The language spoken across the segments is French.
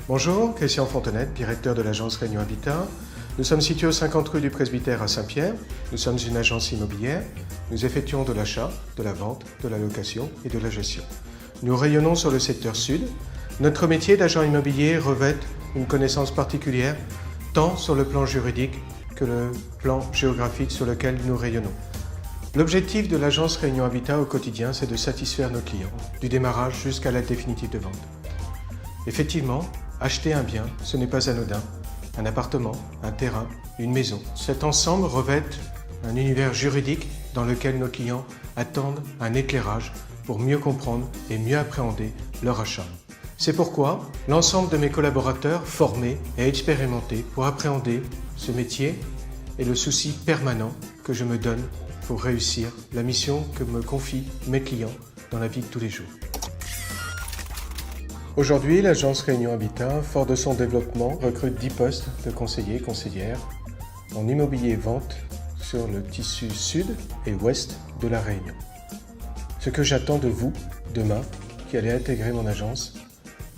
Bonjour, Christian Fontenette, directeur de l'agence Réunion Habitat. Nous sommes situés au 50 rue du Presbytère à Saint-Pierre. Nous sommes une agence immobilière. Nous effectuons de l'achat, de la vente, de la location et de la gestion. Nous rayonnons sur le secteur sud. Notre métier d'agent immobilier revêt une connaissance particulière tant sur le plan juridique que le plan géographique sur lequel nous rayonnons. L'objectif de l'agence Réunion Habitat au quotidien, c'est de satisfaire nos clients, du démarrage jusqu'à la définitive de vente. Effectivement, acheter un bien, ce n'est pas anodin. Un appartement, un terrain, une maison. Cet ensemble revêt un univers juridique dans lequel nos clients attendent un éclairage pour mieux comprendre et mieux appréhender leur achat. C'est pourquoi l'ensemble de mes collaborateurs formés et expérimentés pour appréhender ce métier est le souci permanent que je me donne pour réussir la mission que me confient mes clients dans la vie de tous les jours. Aujourd'hui, l'agence Réunion Habitat, fort de son développement, recrute 10 postes de conseillers et conseillères en immobilier-vente sur le tissu sud et ouest de la Réunion. Ce que j'attends de vous, demain, qui allez intégrer mon agence,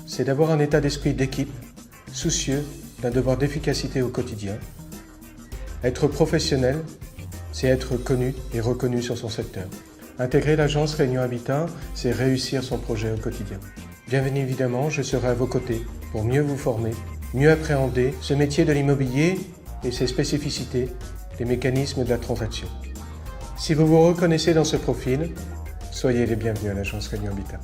c'est d'avoir un état d'esprit d'équipe, soucieux d'un devoir d'efficacité au quotidien. Être professionnel, c'est être connu et reconnu sur son secteur. Intégrer l'agence Réunion Habitat, c'est réussir son projet au quotidien. Bien évidemment, je serai à vos côtés pour mieux vous former, mieux appréhender ce métier de l'immobilier et ses spécificités, les mécanismes de la transaction. Si vous vous reconnaissez dans ce profil, soyez les bienvenus à l'agence Réunion Habitat.